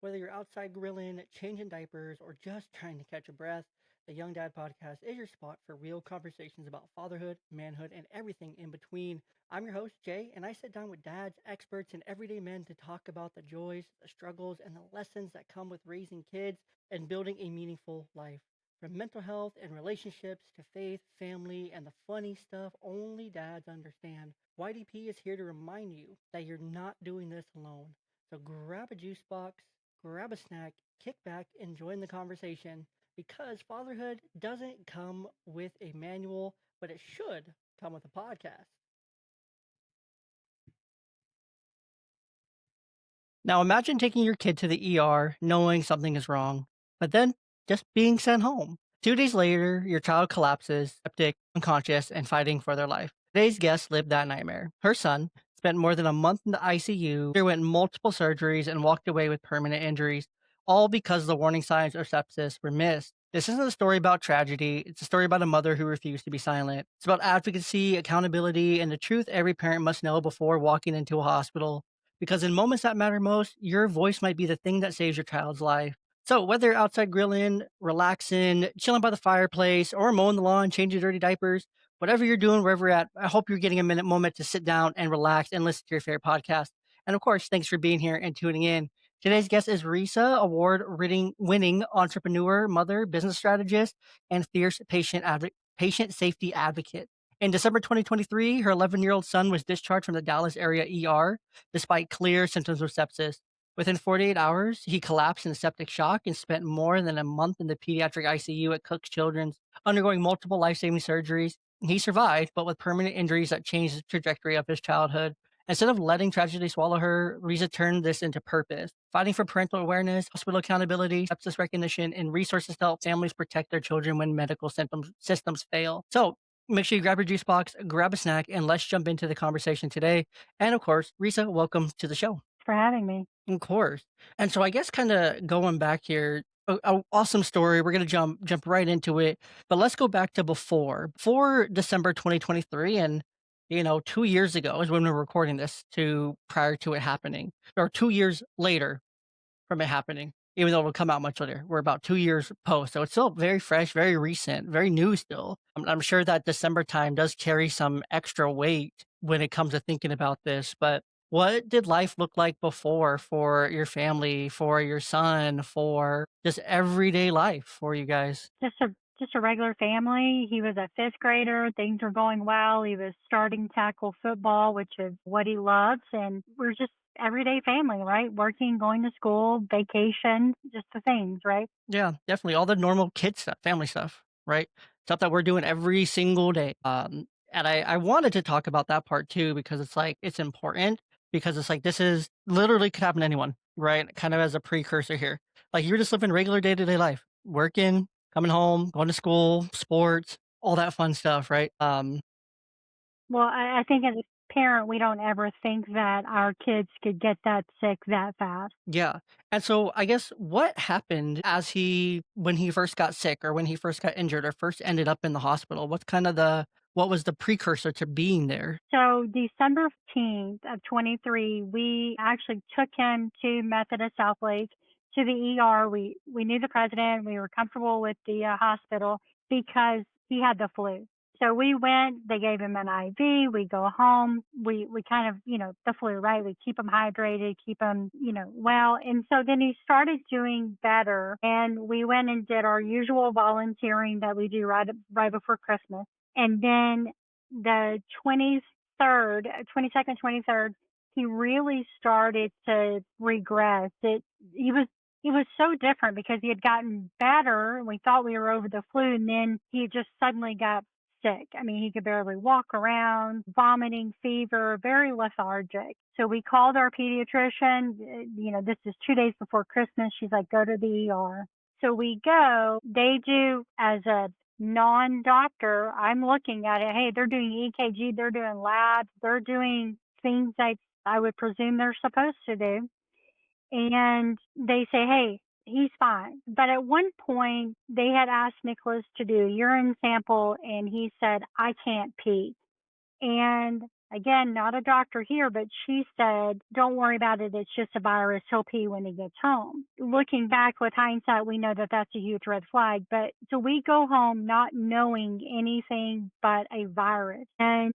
Whether you're outside grilling, changing diapers, or just trying to catch a breath, the Young Dad Podcast is your spot for real conversations about fatherhood, manhood, and everything in between. I'm your host, Jay, and I sit down with dads, experts, and everyday men to talk about the joys, the struggles, and the lessons that come with raising kids and building a meaningful life. From mental health and relationships to faith, family, and the funny stuff only dads understand, YDP is here to remind you that you're not doing this alone. So grab a juice box, grab a snack, kick back, and join the conversation because fatherhood doesn't come with a manual, but it should come with a podcast. Now imagine taking your kid to the ER knowing something is wrong, but then just being sent home. 2 days later, your child collapses, septic, unconscious, and fighting for their life. Today's guest lived that nightmare. Her son spent more than a month in the ICU, underwent multiple surgeries, and walked away with permanent injuries, all because the warning signs of sepsis were missed. This isn't a story about tragedy. It's a story about a mother who refused to be silent. It's about advocacy, accountability, and the truth every parent must know before walking into a hospital because in moments that matter most, your voice might be the thing that saves your child's life. So, whether you're outside grilling, relaxing, chilling by the fireplace, or mowing the lawn, changing dirty diapers, whatever you're doing, wherever you're at, I hope you're getting a moment to sit down and relax and listen to your favorite podcast. And of course, thanks for being here and tuning in. Today's guest is Risa, award winning entrepreneur, mother, business strategist, and fierce patient safety advocate. In December 2023, her 11-year-old son was discharged from the Dallas area ER despite clear symptoms of sepsis. Within 48 hours, he collapsed in septic shock and spent more than a month in the pediatric ICU at Cook Children's, undergoing multiple life saving surgeries. He survived, but with permanent injuries that changed the trajectory of his childhood. Instead of letting tragedy swallow her, Risa turned this into purpose, fighting for parental awareness, hospital accountability, sepsis recognition, and resources to help families protect their children when medical systems fail. So, make sure you grab your juice box, grab a snack, and let's jump into the conversation today. And of course, Risa, welcome to the show. For having me. Of course. And so I guess kind of going back here, a awesome story. We're gonna jump right into it. But let's go back to before December 2023, and 2 years ago is when we're recording this to prior to it happening, or 2 years later from it happening. Even though it'll come out much later, we're about 2 years post, so it's still very fresh, very recent, very new. Still, I'm sure that December time does carry some extra weight when it comes to thinking about this. But what did life look like before for your family, for your son, for just everyday life for you guys? Just a regular family. He was a fifth grader. Things were going well. He was starting tackle football, which is what he loves. And we're just everyday family, right? Working, going to school, vacation, just the things, right? Yeah, definitely all the normal kid stuff, family stuff, right? Stuff that we're doing every single day. And I wanted to talk about that part too because it's like it's important because it's like this is literally could happen to anyone, right? Kind of as a precursor here. Like you're just living regular day-to-day life, working, coming home, going to school, sports, all that fun stuff, right? Well, I think as a parent, we don't ever think that our kids could get that sick that fast. Yeah. And so I guess what happened as when he first got sick or when he first got injured or first ended up in the hospital? What was the precursor to being there? So December 15th of 23, we actually took him to Methodist Southlake to the ER. We knew the president. We were comfortable with the hospital because he had the flu. So we went, they gave him an IV. We go home. We kind of, the flu, right? We keep him hydrated, keep him, well. And so then he started doing better. And we went and did our usual volunteering that we do right before Christmas. And then the 23rd, 22nd, 23rd, he really started to regress. He was so different because he had gotten better. We thought we were over the flu, and then he just suddenly got sick. I mean, he could barely walk around, vomiting, fever, very lethargic. So we called our pediatrician. This is 2 days before Christmas. She's like, go to the ER. So we go. They do as a non-doctor. I'm looking at it. Hey, they're doing EKG. They're doing labs. They're doing things that I would presume they're supposed to do. And they say, hey, he's fine. But at one point, they had asked Nicholas to do a urine sample, and he said, I can't pee. And Again, not a doctor here, but she said, "Don't worry about it. It's just a virus. He'll pee when he gets home." Looking back with hindsight, we know that that's a huge red flag. But so we go home not knowing anything but a virus. And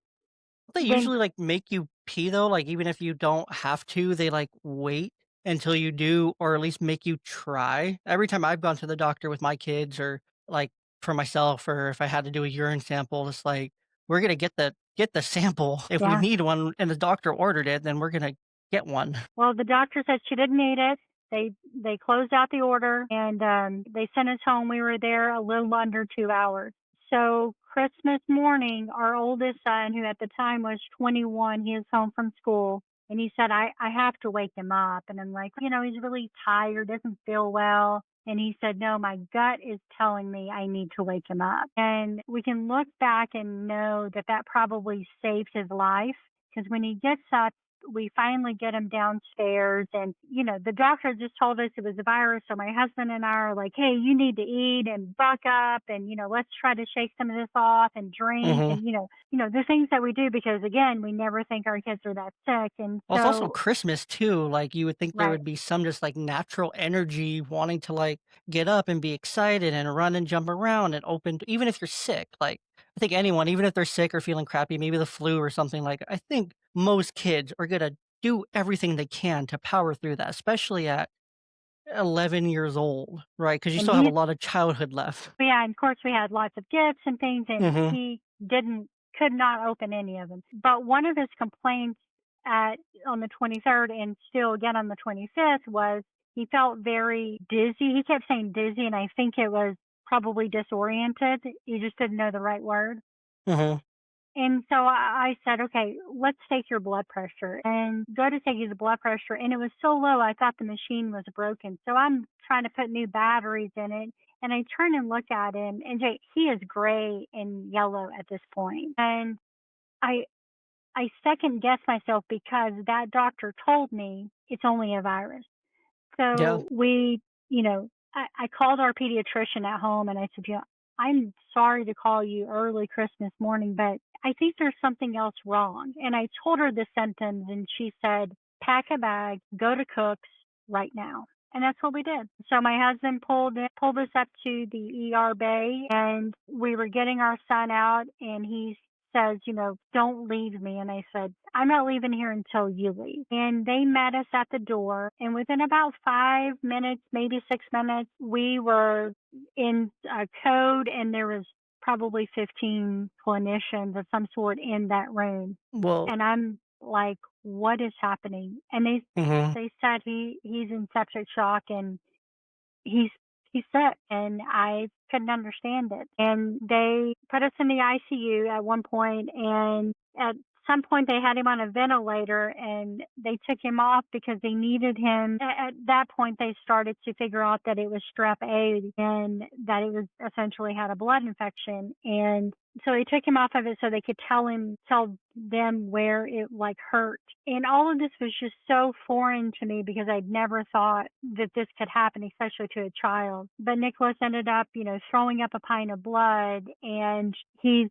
They then, usually, like, make you pee though, like, even if you don't have to, they, like, wait until you do, or at least make you try. Every time I've gone to the doctor with my kids or, like, for myself, or if I had to do a urine sample, it's like, we're gonna get the sample. If we yeah, need one and the doctor ordered it, then we're gonna get one. well, the doctor said she didn't need it. They closed out the order and they sent us home. We were there a little under 2 hours. So Christmas morning, our oldest son, who at the time was 21, he is home from school, and he said, I have to wake him up. And I'm like, he's really tired, doesn't feel well. And he said, no, my gut is telling me I need to wake him up. And we can look back and know that that probably saved his life, because when he gets up, we finally get him downstairs, and the doctor just told us it was a virus. So my husband and I are like, hey, you need to eat and buck up, and let's try to shake some of this off and drink, Mhm. and the things that we do, because again, we never think our kids are that sick. And Well, it's also so, Christmas too, like, you would think there right. would be some just, like, natural energy wanting to, like, get up and be excited and run and jump around and open even if you're sick, like, I think anyone, even if they're sick or feeling crappy, maybe the flu or something, like, I think most kids are gonna do everything they can to power through that, especially at 11 years old, right? Because you And still have a he lot of childhood left. Yeah, and of course we had lots of gifts and things, and Mhm, he could not open any of them. But one of his complaints at on the 23rd, and still again on the 25th, was he felt very dizzy. He kept saying dizzy, and I think it was probably disoriented. He just didn't know the right word. mhm. And so I said, okay, let's take your blood pressure, and go to take his blood pressure. And it was so low, I thought the machine was broken. So I'm trying to put new batteries in it. And I turn and look at him, and Jay, he is gray and yellow at this point. And I, I second guess myself, because that doctor told me it's only a virus. Yeah, So I called our pediatrician at home, and I said, I'm sorry to call you early Christmas morning, but I think there's something else wrong. And I told her the symptoms, and she said, pack a bag, go to Cook's right now. And that's what we did. So my husband pulled us up to the ER bay, and we were getting our son out, and he says, don't leave me. And I said, I'm not leaving here until you leave. And they met us at the door. And within about 5 minutes, maybe 6 minutes, we were in a code, and there was probably 15 clinicians of some sort in that room. well, And I'm like, what is happening? And mhm, they said he's in septic shock, and he's he's sick, and I couldn't understand it. And they put us in the ICU at one point, and at some point they had him on a ventilator, and they took him off because they needed him. At that point they started to figure out that it was strep A, and that it was essentially had a blood infection. And so they took him off of it so they could tell them where it like hurt. And all of this was just so foreign to me, because I'd never thought that this could happen, especially to a child. But Nicholas ended up, throwing up a pint of blood, and he's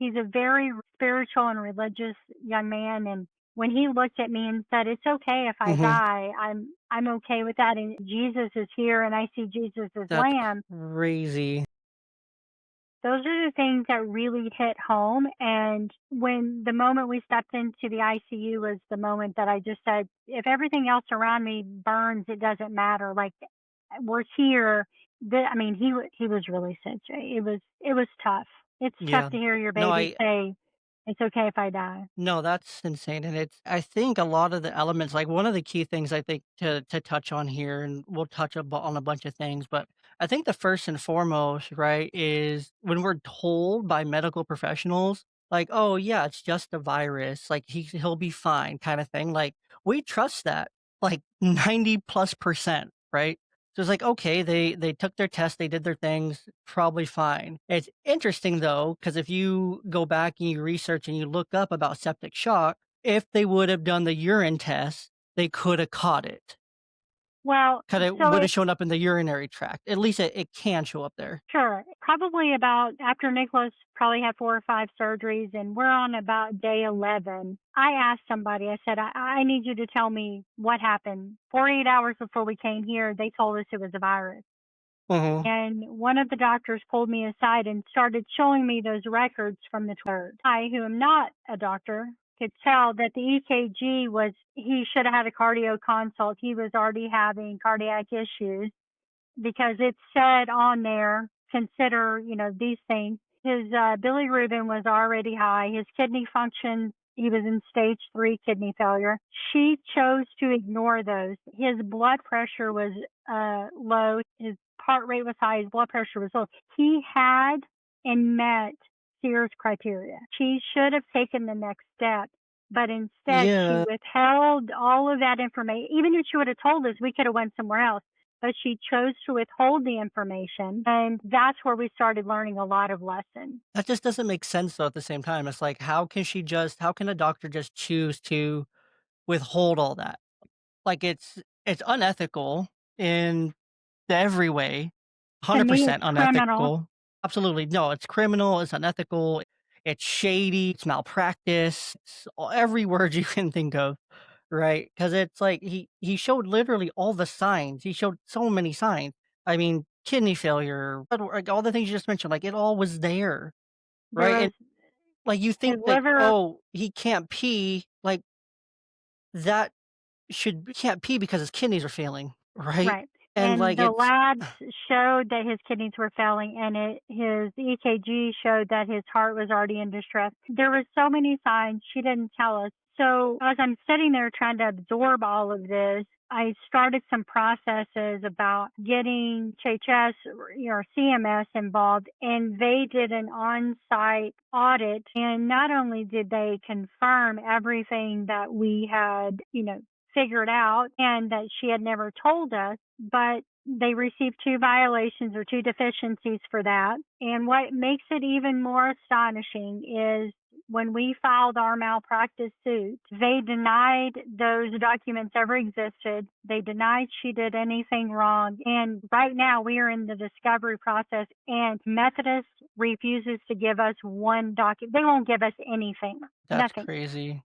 a very spiritual and religious young man. And when he looked at me and said, "It's okay if I mhm. die. I'm okay with that. And Jesus is here, and I see Jesus as That's Lamb." crazy. Those are the things that really hit home. And when the moment we stepped into the ICU was the moment that I just said, if everything else around me burns, it doesn't matter. Like, we're here. I mean, he was really sick, Jay. It was tough. It's tough Yeah. to hear your No, baby say, "It's okay if I die." no, that's insane, and it's I think a lot of the elements, like, one of the key things I think to touch on here, and we'll touch on a bunch of things, but I think the first and foremost, right, is when we're told by medical professionals, like, "Oh, yeah, it's just a virus, like, he'll be fine," kinda thing, like, we trust that, like, 90+%, right? So it's like, okay, they took their test, they did their things, probably fine. It's interesting though, because if you go back and you research and you look up about septic shock, if they would have done the urine test, they could have caught it. Well, 'Cause it so would have shown up in the urinary tract. At least it can show up there. sure. Probably about after Nicholas probably had 4 or 5 surgeries, and we're on about day 11. I asked somebody, I said, I need you to tell me what happened. 48 hours before we came here, they told us it was a virus. Mhm. And one of the doctors pulled me aside and started showing me those records from the third. I, who am not a doctor, could tell that the EKG was, he should have had a cardio consult. He was already having cardiac issues because it said on there, consider, these things. His bilirubin was already high. His kidney function, he was in stage 3 kidney failure. She chose to ignore those. His blood pressure was low. His heart rate was high. His blood pressure was low. He had and met Sears criteria. She should have taken the next step, but instead she Yeah. withheld all of that information. Even if she would have told us, we could have went somewhere else, but she chose to withhold the information. And that's where we started learning a lot of lessons. That just doesn't make sense though at the same time. It's like, how can a doctor just choose to withhold all that? Like, it's unethical in every way, To me, it's 100% criminal. unethical. Absolutely. No, it's criminal, it's unethical, it's shady, it's malpractice, it's every word you can think of, right? Because it's like he showed literally all the signs. He showed so many signs. I mean, kidney failure, like all the things you just mentioned, like it all was there, There right? And was like you his think that, liver, oh, he can't pee, like that can't pee because his kidneys are failing, right? right. And And like the it's labs showed that his kidneys were failing, and his EKG showed that his heart was already in distress. There were so many signs she didn't tell us. So as I'm sitting there trying to absorb all of this, I started some processes about getting HHS or CMS involved, and they did an on-site audit. And not only did they confirm everything that we had, figured out and that she had never told us, but they received 2 violations or 2 deficiencies for that. And what makes it even more astonishing is when we filed our malpractice suit, they denied those documents ever existed. They denied she did anything wrong. And right now we are in the discovery process, and Methodist refuses to give us one document. They won't give us anything, that's nothing. crazy.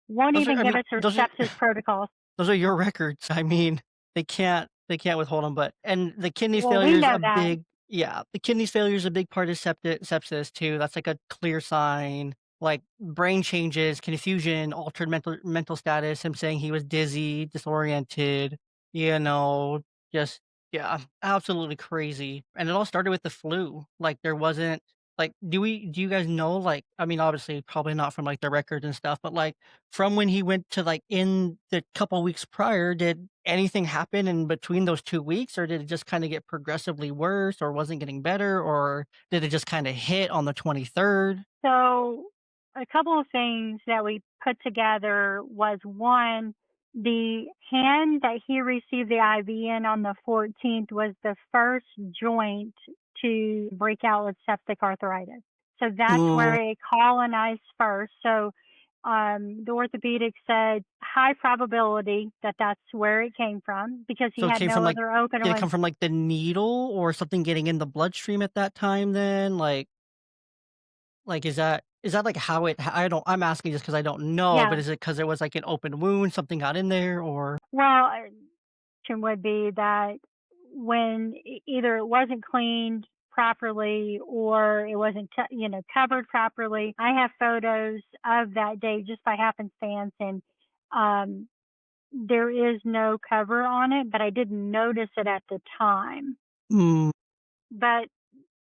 Won't Those are even I give mean, us their sepsis protocols. those are your records. I mean, they can't withhold them. But and the kidneys Well, failure we is know a that. big yeah, the kidneys failure is a big part of sepsis too. That's like a clear sign, like brain changes, confusion, altered mental status, him saying he was dizzy, disoriented, you know, just yeah, absolutely crazy. And it all started with the flu. Like there wasn't like do you guys know like I mean obviously probably not from like the records and stuff, but like from when he went to, like, in the couple weeks prior, did anything happen in between those 2 weeks, or did it just kinda get progressively worse, or wasn't getting better, or did it just kinda hit on the 23rd? So, a couple of things that we put together was one, the hand that he received the IV in on the 14th was the first joint to break out with septic arthritis. So that's where Mm, it colonized first. So the orthopedic said high probability that that's where it came from because he so it had came from, no like other open did it wounds. come from, like, the needle or something getting in the bloodstream at that time then? Like, is that, like, how it I don't I'm asking just because I don't know, but Yeah. is it because it was, like, an open wound, something got in there, or Well, would be that when either it wasn't cleaned properly or it wasn't covered properly. I have photos of that day just by happenstance, and um there is no cover on it, but I didn't notice it at the time. mm, But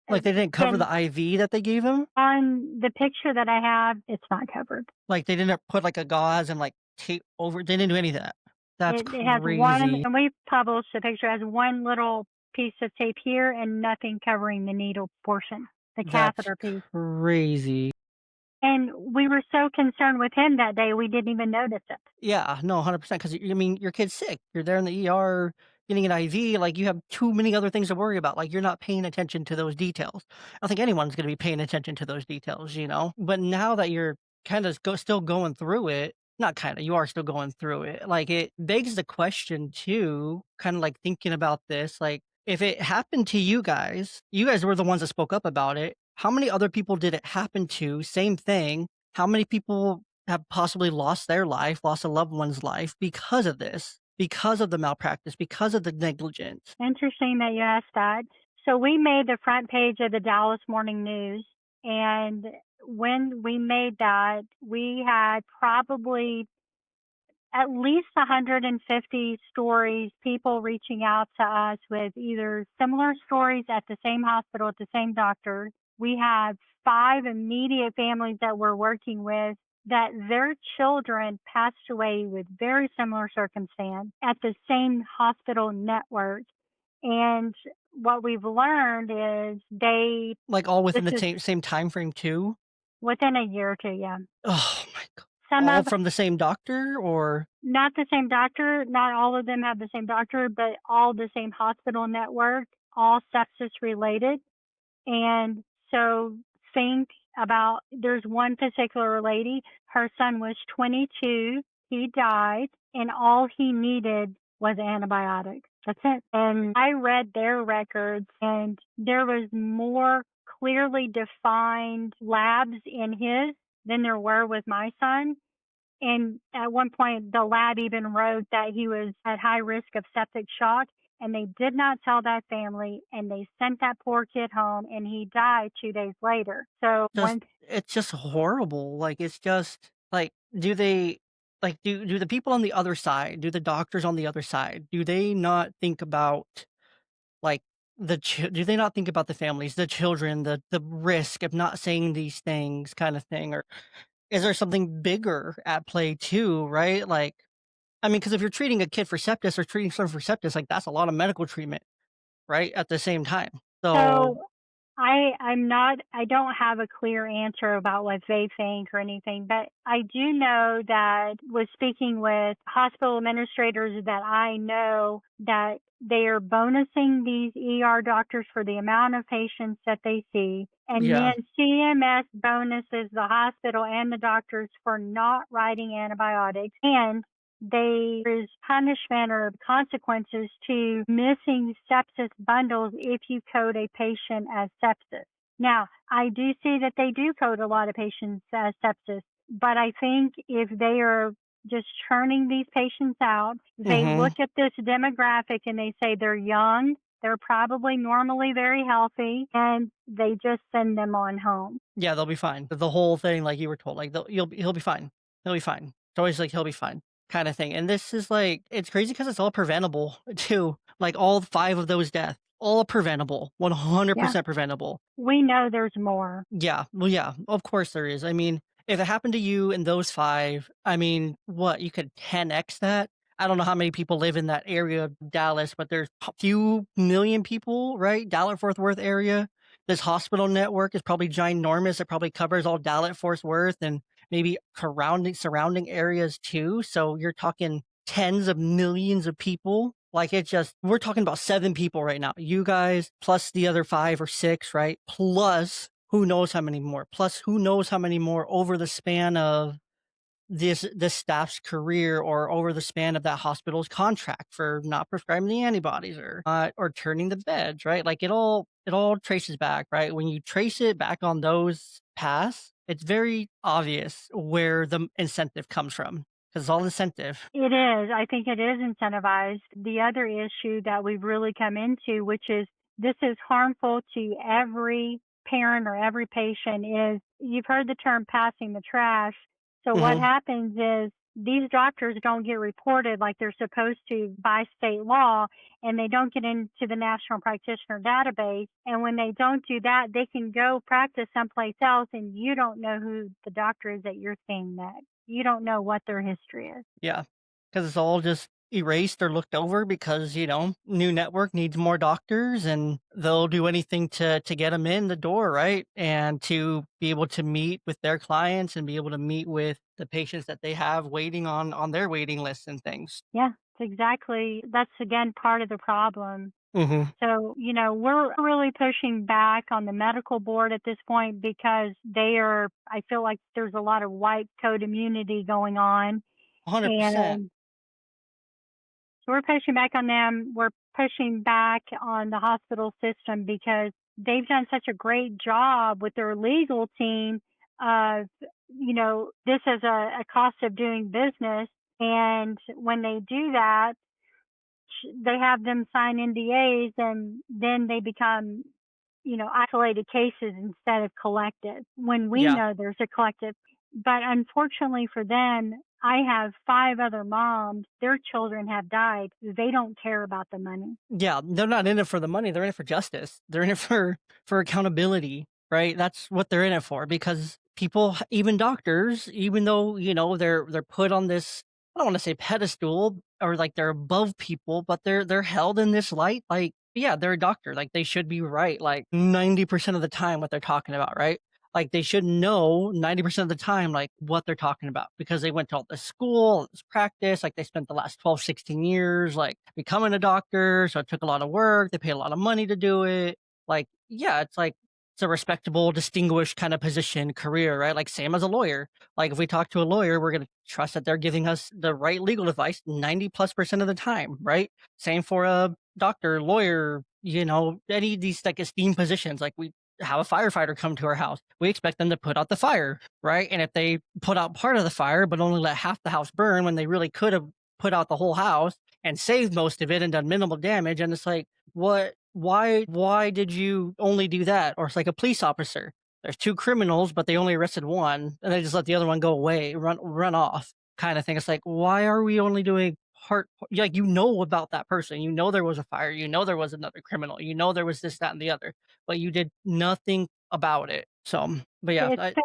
like, they didn't cover again, the IV that they gave him? on the picture that I have, it's not covered. Like, they didn't put, like, a gauze and, like, tape over they didn't do any of that. That's It has one, crazy. and we published the picture, it has one little piece of tape here and nothing covering the needle portion, the That's catheter piece. crazy. And we were so concerned with him that day, we didn't even notice it. Yeah, no, 100% 'cause, I mean, your kid's sick. You're there in the ER getting an IV, like, you have too many other things to worry about, like, you're not paying attention to those details. I don't think anyone's gonna be paying attention to those details, you know? But now that you're kinda still going through it, not kinda, you are still going through it. Like, it begs the question too, kinda, like, thinking about this, like, if it happened to you guys were the ones that spoke up about it. How many other people did it happen to? Same thing. How many people have possibly lost their life, lost a loved one's life because of this? Because of the malpractice, because of the negligence? Interesting that you asked that. So we made the front page of the Dallas Morning News, and when we made that, we had probably at least 150 stories, people reaching out to us with either similar stories at the same hospital, at the same doctor. We have 5 immediate families that we're working with that their children passed away with very similar circumstance at the same hospital network. And what we've learned is Like, all this within the is same time frame too? within a year or 2, yeah. Oh my god. Some All of from the same doctor or Not the same doctor, not all of them have the same doctor, but all the same hospital network, all sepsis related. And so think about there's one particular lady, her son was 22, he died, and all he needed was antibiotics. That's it. And I read their records, and there was more clearly defined labs in his than there were with my son. And at one point, the lab even wrote that he was at high risk of septic shock, and they did not tell that family, and they sent that poor kid home, and he died 2 days later. So just when it's just horrible. Like, it's just like, do they like, do the people on the other side, do the doctors on the other side, do they not think about, like, do they not think about the families, the children, the risk of not saying these things kinda thing? Or is there something bigger at play too, right? Like, I mean, because if you're treating a kid for sepsis or treating someone for sepsis, like, that's a lot of medical treatment, right, at the same time. So, so I don't have a clear answer about what they think or anything, but I do know that with speaking with hospital administrators that I know that they are bonusing these ER doctors for the amount of patients that they see. And then yeah, CMS bonuses the hospital and the doctors for not writing antibiotics. And there is punishment or consequences to missing sepsis bundles if you code a patient as sepsis. Now, I do see that they do code a lot of patients as sepsis, but I think if they are just churning these patients out, they look mhm. at this demographic and they say they're young, they're probably normally very healthy, and they just send them on home. Yeah, they'll be fine. The whole thing, like you were told, like, he'll be fine. He'll be fine. It's always like, "He'll be fine," kinda thing, and this is, like, it's crazy because it's all preventable too. Like, all 5 of those deaths, all preventable, Yeah, 100% preventable. we know there's more. Yeah, well, yeah, of course there is. I mean, if it happened to you and those 5, I mean, what, you could 10x that? I don't know how many people live in that area of Dallas, but there's a few million people, right? Dallas-Fort Worth area. This hospital network is probably ginormous. It probably covers all Dallas-Fort Worth and maybe surrounding areas too. So you're talking tens of millions of people. Like, it just, we're talking about 7 people right now. You guys plus the other 5 or 6, right? Plus who knows how many more. Plus who knows how many more over the span of this staff's career or over the span of that hospital's contract for not prescribing the antibodies or turning the beds, right? Like, it all traces back, right? When you trace it back on those paths, it's very obvious where the incentive comes from because it's all incentive. It is. I think it is incentivized. The other issue that we've really come into, which is this is harmful to every parent or every patient, is you've heard the term passing the trash. So what Mhm. happens is these doctors don't get reported like they're supposed to by state law, and they don't get into the National Practitioner Database. And when they don't do that, they can go practice someplace else, and you don't know who the doctor is that you're seeing next. You don't know what their history is. Yeah, because it's all just erased or looked over because, new network needs more doctors, and they'll do anything to get them in the door, right? And to be able to meet with their clients and be able to meet with the patients that they have waiting on their waiting lists and things. Yeah. It's exactly that's again part of the problem. Mhm. So, we're really pushing back on the medical board at this point because I feel like there's a lot of white coat immunity going on. 100%. And so we're pushing back on them. We're pushing back on the hospital system because they've done such a great job with their legal team of, this is a cost of doing business. And when they do that, they have them sign NDAs and then they become, isolated cases instead of collective when we Yeah. know there's a collective. But unfortunately for them, I have five other moms, their children have died. They don't care about the money. Yeah, they're not in it for the money, they're in it for justice. They're in it for accountability, right? That's what they're in it for because people, even doctors, even though, they're put on this, I don't wanna say pedestal or like they're above people, but they're held in this light like, yeah, they're a doctor, like they should be right like 90% of the time what they're talking about, right? Like they should know 90% of the time like what they're talking about because they went to all this school, all this practice, like they spent the last 12, 16 years like becoming a doctor. So it took a lot of work. They paid a lot of money to do it. Like, yeah, it's like it's a respectable, distinguished kind of position, career, right? Like same as a lawyer. Like if we talk to a lawyer, we're gonna trust that they're giving us the right legal advice 90+% of the time, right? Same for a doctor, lawyer, any of these like esteemed positions. Like we have a firefighter come to our house. We expect them to put out the fire, right? And if they put out part of the fire, but only let half the house burn when they really could have put out the whole house and saved most of it and done minimal damage, and it's like, what why did you only do that? Or it's like a police officer. There's two criminals, but they only arrested one, and they just let the other one go away, run off kind of thing. It's like, why are we only doing part like about that person. There was a fire, there was another criminal, there was this, that, and the other but you did nothing about it. So, but yeah, It's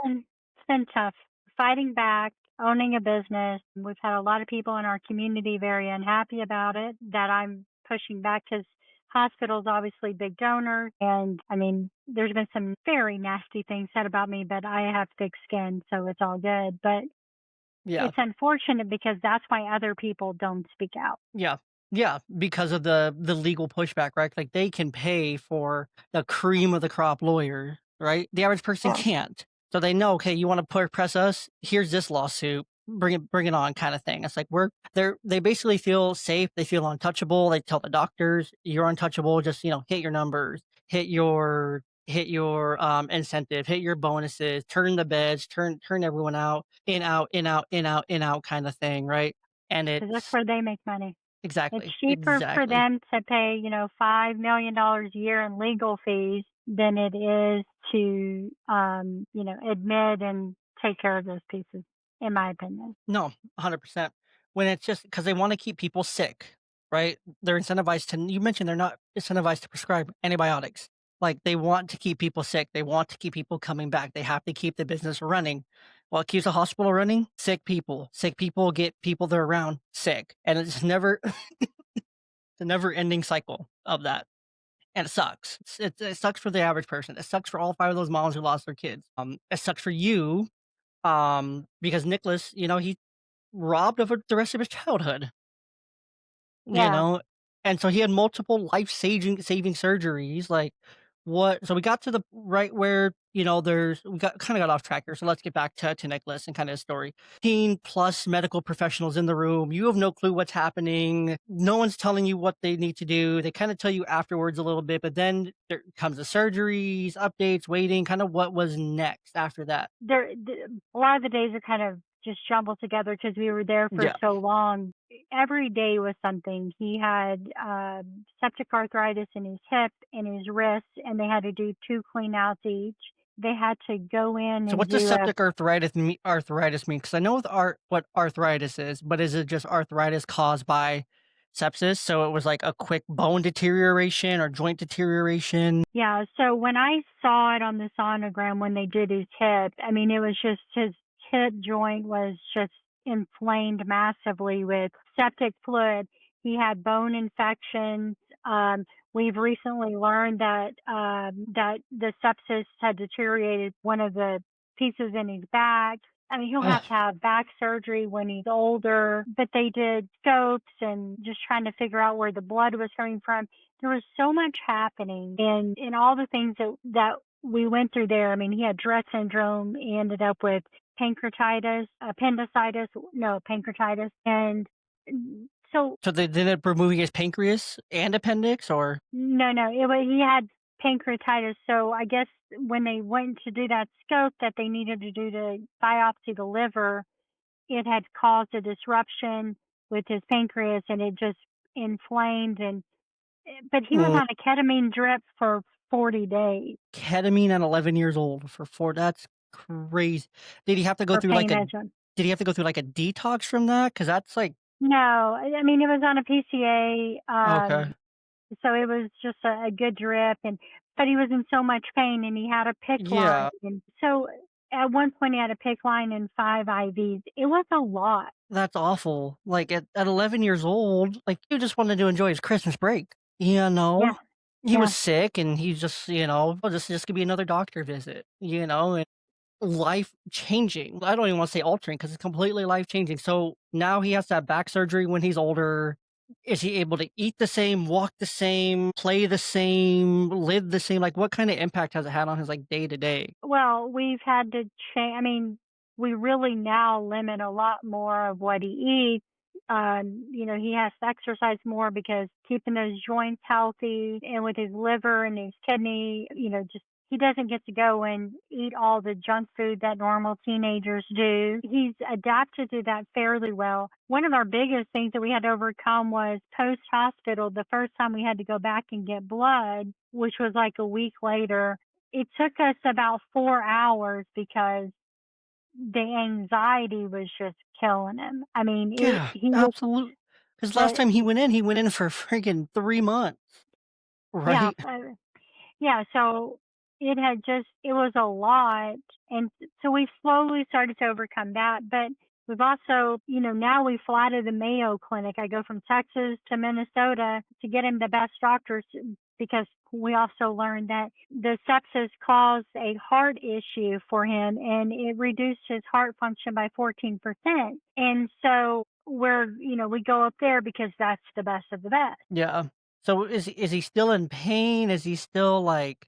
been tough fighting back, owning a business. We've had a lot of people in our community very unhappy about it. That I'm pushing back because hospitals obviously big donors, and I mean, there's been some very nasty things said about me, but I have thick skin, so it's all good. But yeah, it's unfortunate because that's why other people don't speak out. yeah, yeah, because of the legal pushback, right? Like they can pay for the cream of the crop lawyer, right? The average person Yeah. can't. So they know, okay, you want to press us? Here's this lawsuit. Bring it on, kind of thing. It's like they basically feel safe. They feel untouchable. They tell the doctors, "You're untouchable. Just hit your numbers, hit your incentive, hit your bonuses, turn the beds, turn everyone out, in out, in out, in out, in out, kind of thing, right?" And Because that's it's where they make money. It's exactly, cheaper for exactly. them to pay, $5 million a year in legal fees than it is to, admit and take care of those pieces, in my opinion. No, 100%. When it's just because they wanna keep people sick, right? They're incentivized to you mentioned they're not incentivized to prescribe antibiotics. Like, they want to keep people sick, they want to keep people coming back, they have to keep the business running. What keeps a hospital running? Sick people. Sick people get people they're around sick, and it's never the never-ending cycle of that, and it sucks. It sucks for the average person, it sucks for all 5 of those moms who lost their kids. It sucks for you, because Nicholas, he robbed of the rest of his childhood, you Yeah. know? And so he had multiple life saving surgeries, like, what so we got to the right where, there's we got off track here, so let's get back to Nicholas and kinda his story. 15 plus medical professionals in the room, you have no clue what's happening, no one's telling you what they need to do, they kinda tell you afterwards a little bit, but then there comes the surgeries, updates, waiting, kinda what was next after that. A lot of the days are kind of just jumbled together because we were there for Yeah. so long. Every day was something. He had septic arthritis in his hip and his wrist, and they had to do two clean outs each. They had to go in So and what's a do a septic arthritis mean? Because I know what arthritis is, but is it just arthritis caused by sepsis? So it was like a quick bone deterioration or joint deterioration? Yeah, so when I saw it on the sonogram when they did his hip, I mean, it was just his hip joint was just inflamed massively with septic fluid. He had bone infections. We've recently learned that the sepsis had deteriorated one of the pieces in his back. I mean, he'll Ugh, have to have back surgery when he's older, but they did scopes and just trying to figure out where the blood was coming from. There was so much happening and all the things that we went through there. I mean, he had Tourette syndrome. He ended up with pancreatitis, appendicitis, no, pancreatitis. And so, so they ended up removing his pancreas and appendix, or no, he had pancreatitis. So I guess when they went to do that scope that they needed to do to biopsy the liver, it had caused a disruption with his pancreas and it just inflamed and but he was mm, on a ketamine drip for 40 days ketamine at 11 years old for 4. That's crazy. Did he have to go for through pain like a management. did he have to go through like a detox from that? Because that's like No, I mean, it was on a PCA, okay. so it was just a good drip and but he was in so much pain and he had a PIC line Yeah, and so at one point he had a PIC line and 5 IVs. It was a lot. that's awful. Like at 11 years old, like you just wanted to enjoy his Christmas break. You Yeah, know, he was yeah. sick and he's just, oh, this is just gonna be another doctor visit, and life changing. I don't even want to say altering because it's completely life changing. So now he has to have back surgery when he's older. Is he able to eat the same, walk the same, play the same, live the same? Like, what kind of impact has it had on his like day to day? Well, we've had to change. I mean, we really now limit a lot more of what he eats. He has to exercise more because keeping those joints healthy and with his liver and his kidney, just he doesn't get to go and eat all the junk food that normal teenagers do. He's adapted to that fairly well. One of our biggest things that we had to overcome was post hospital. The first time we had to go back and get blood, which was like a week later, it took us about 4 hours because the anxiety was just killing him. I mean, Yeah, he was absolutely. Because last the time he went in for freaking 3 months, yeah, right? yeah, so it was a lot, and so we've slowly started to overcome that, but we've also, now we fly to the Mayo Clinic. I go from Texas to Minnesota to get him the best doctors because we also learned that the sepsis caused a heart issue for him and it reduced his heart function by 14%. And so we go up there because that's the best of the best. Yeah. So is he still in pain? Is he still like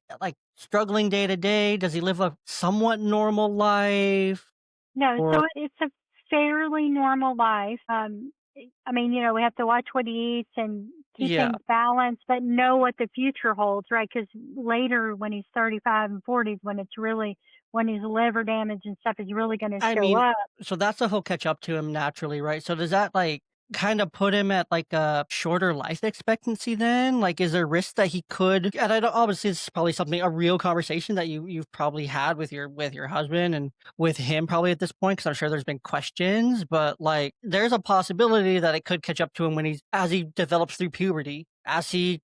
struggling day to day? Does he live a somewhat normal life? No, Or so it's a fairly normal life. I mean, we have to watch what he eats and keep yeah. things balanced, but know what the future holds, right? Because later, when he's 35 and 40s, when his liver damage and stuff is really going to I show mean, up. so that stuff will catch up to him naturally, right? So does that like kind of put him at like a shorter life expectancy then? Like, is there risk that he could? And I don't, obviously, this is probably something a real conversation that you've probably had with your husband and with him probably at this point because I'm sure there's been questions, but like, there's a possibility that it could catch up to him when he's as he develops through puberty, as he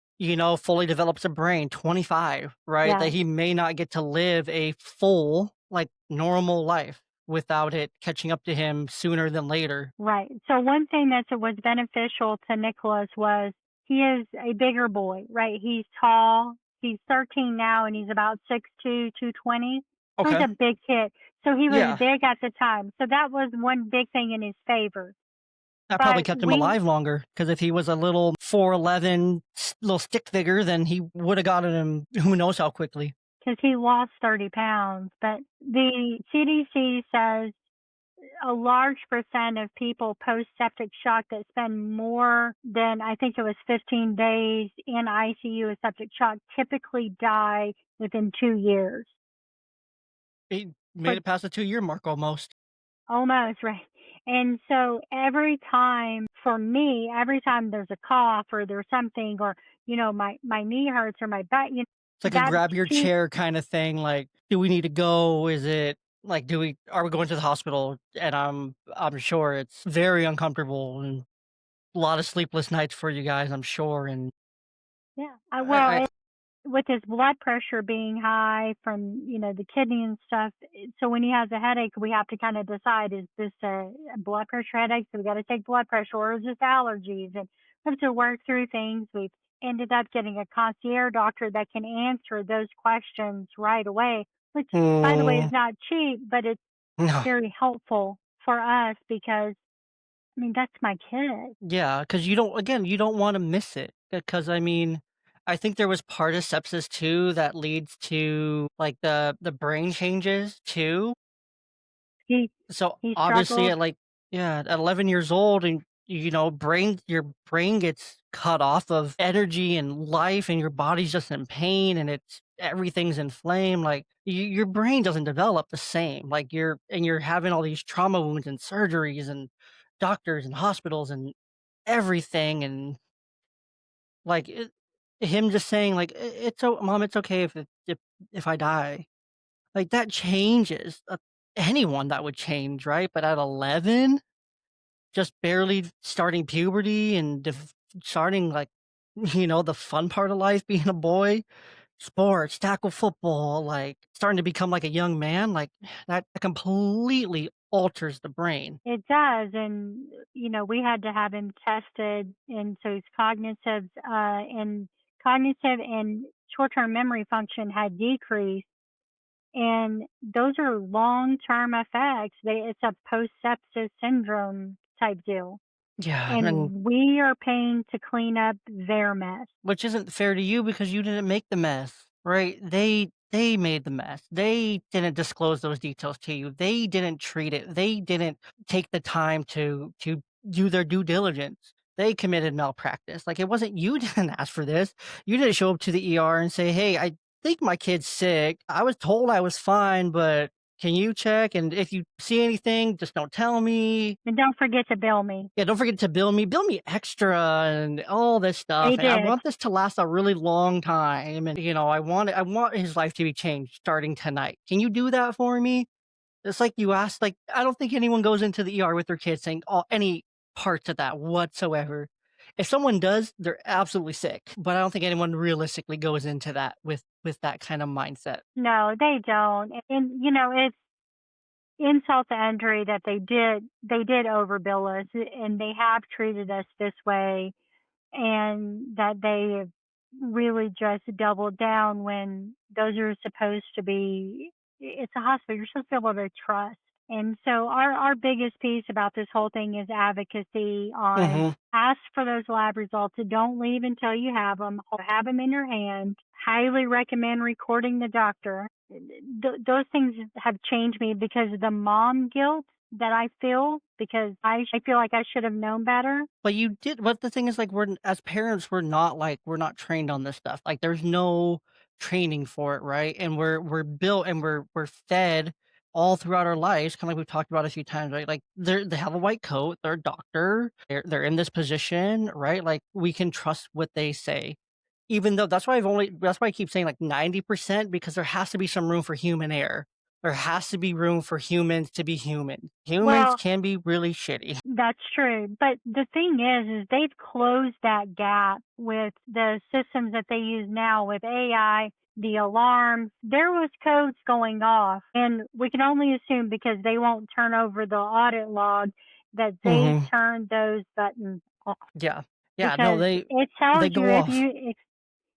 fully develops a brain, 25, right? That Yeah, he may not get to live a full like normal life without it catching up to him sooner than later. right. So one thing that was beneficial to Nicholas was he is a bigger boy, right? He's tall. He's 13 now, and he's about 6'2", 220. So he's Okay. a big kid. So he was Yeah. big at the time. So that was one big thing in his favor. That probably But kept him alive longer because if he was a little 4'11", little stick figure, then he would have gotten him who knows how quickly. because he lost 30 pounds, but the CDC says a large percent of people post septic shock that spend more than, I think it was 15 days in ICU with septic shock typically die within 2 years. He made But it past the 2-year mark almost. almost, right. And so every time for me, every time there's a cough or there's something or, my knee hurts or my back, It's like a that grab your keeps chair kind of thing, like, "Do we need to go? Is it like, do we are we going to the hospital?" And I'm sure it's very uncomfortable and a lot of sleepless nights for you guys, I'm sure, and yeah. I With his blood pressure being high from, the kidney and stuff, so when he has a headache, we have to kind of decide, is this a blood pressure headache? So we got to take blood pressure, or is this allergies? And we have to work through things. We've ended up getting a concierge doctor that can answer those questions right away, which, by the way, is mm, not cheap, but No. very helpful for us because, I mean, that's my kid. Yeah, because you don't again, you don't wanna miss it, because, I mean, I think there was part of sepsis too that leads to, like, the brain changes too. He So, he obviously, struggles. at, like yeah, at 11 years old and, your brain gets cut off of energy and life, and your body's just in pain, and it's everything's inflamed, like, your brain doesn't develop the same, like, you're having all these trauma wounds and surgeries and doctors and hospitals and everything, and, like, him just saying, like, it's o mom, it's okay if I die." Like, that changes, anyone that would change, right? But at 11, just barely starting puberty and starting, like, the fun part of life being a boy, sports, tackle football, like, starting to become like a young man, like, that completely alters the brain. It does, and, we had to have him tested, and so his cognitive and short-term memory function had decreased, and those are long-term effects. It's a post-sepsis syndrome type deal, Yeah, and and we are paying to clean up their mess. which isn't fair to you because you didn't make the mess, right? They made the mess. They didn't disclose those details to you. They didn't treat it. They didn't take the time to do their due diligence. They committed malpractice. Like, it wasn't you didn't ask for this. You didn't show up to the ER and say, "Hey, I think my kid's sick. I was told I was fine, but can you check? And if you see anything, just don't tell me." And don't forget to bill me. Yeah, don't forget to bill me extra and all this They stuff, and I did. want this to last a really long time, and, I want his life to be changed starting tonight. Can you do that for me? It's like you asked, like, I don't think anyone goes into the ER with their kids saying any parts of that whatsoever. If someone does, they're absolutely sick, but I don't think anyone realistically goes into that with that kind of mindset. No, they don't, and, it's insult to injury that they did overbill us, and they have treated us this way, and that they have really just doubled down when those are supposed to be, it's a hospital, you're supposed to be able to trust. And so our biggest piece about this whole thing is advocacy on Mhm. ask for those lab results. Don't leave until you have them in your hand. Highly recommend recording the doctor. Those things have changed me because of the mom guilt that I feel because I feel like I should have known better. But the thing is, like, as parents, we're not trained on this stuff, like, there's no training for it, right? And we're built and we're fed all throughout our lives, kinda like we've talked about a few times, right? Like, they have a white coat, they're a doctor, they're in this position, right? Like, we can trust what they say. Even though that's why I keep saying, like, 90% because there has to be some room for human error. There has to be room for humans to be human. Humans Well, can be really shitty. that's true. But the thing is they've closed that gap with the systems that they use now with AI, the alarms. There was codes going off, and we can only assume because they won't turn over the audit log that they Mhm. turned those buttons off Yeah. Yeah, no, because it they tells you go if off. you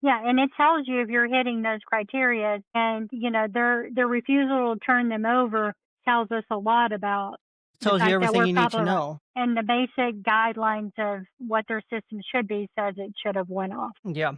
yeah, and it tells you if you're hitting those criteria, and their refusal to turn them over tells us a lot about the Tells you fact that everything we're you need to probably right. know. And the basic guidelines of what their system should be says it should have went off. Yeah,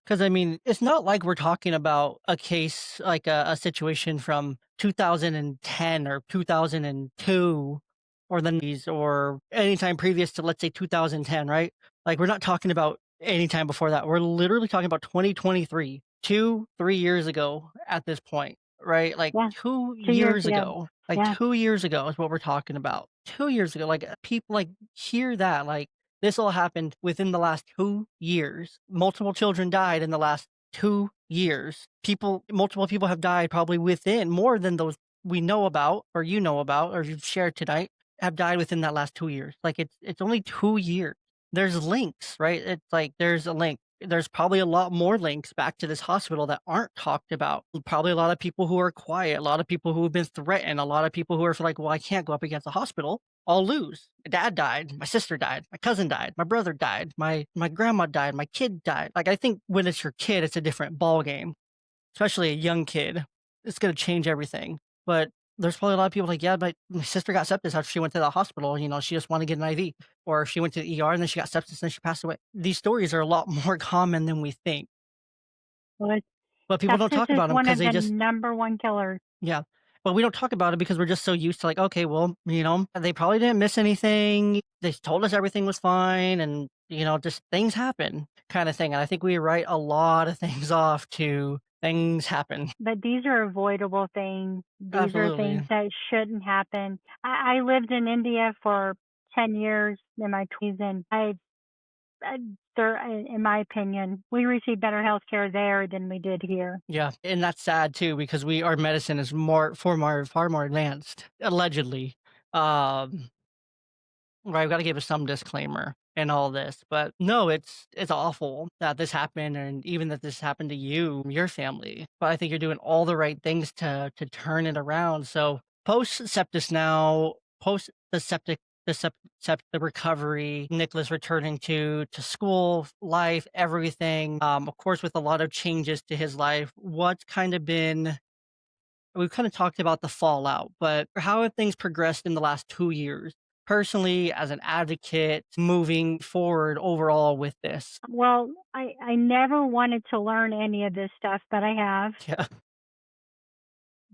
because I mean, it's not like we're talking about a case like a situation from 2010 or 2002 or the 90s or anytime previous to, let's say, 2010, right? Like, we're not talking about any time before that. We're literally talking about 2023, 2, 3 years ago at this point, right? Like, Yeah, 2 2 years years ago. ago. Like, Yeah. 2 years ago is what we're talking about. 2 years ago, like, people, like, hear that, like, this all happened within the last 2 years. Multiple children died in the last 2 years. Multiple people have died probably within more than those we know about, or you know about, or you've shared tonight, have died within that last 2 years. Like, it's only 2 years. There's links, right? It's like there's a link. There's probably a lot more links back to this hospital that aren't talked about. Probably a lot of people who are quiet, a lot of people who have been threatened, a lot of people who are like, "Well, I can't go up against the hospital. I'll lose. My dad died, my sister died, my cousin died, my brother died, my grandma died, my kid died." Like, I think when it's your kid, it's a different ball game, especially a young kid. It's gonna change everything. But There's probably a lot of people like, "Yeah, but my sister got sepsis after she went to the hospital, she just wanted to get an IV," or she went to the ER and then she got sepsis and she passed away. These stories are a lot more common than we think, Well, but people don't sepsis talk is about them one because of they the just number one killers. yeah. But we don't talk about it because we're just so used to like, "Okay, well, they probably didn't miss anything. They told us everything was fine and, just things happen," kinda thing, and I think we write a lot of things off to things happen. But these are avoidable things. These are things Absolutely. that shouldn't happen. I lived in India for 10 years in my 20s, and I there, in my opinion, we receive better health care there than we did here. Yeah, and that's sad too because our medicine is far more advanced, allegedly. Um, right, I've gotta give us some disclaimer in all this, but no, it's awful that this happened and even that this happened to you, your family, but I think you're doing all the right things to turn it around, so, post septis now, post the septic the recovery, Nicholas returning to school, life, everything, of course, with a lot of changes to his life, what's kinda been we've kinda talked about the fallout, but how have things progressed in the last 2 years? Personally, as an advocate, moving forward overall with this? Well, I never wanted to learn any of this stuff, but I have. Yeah,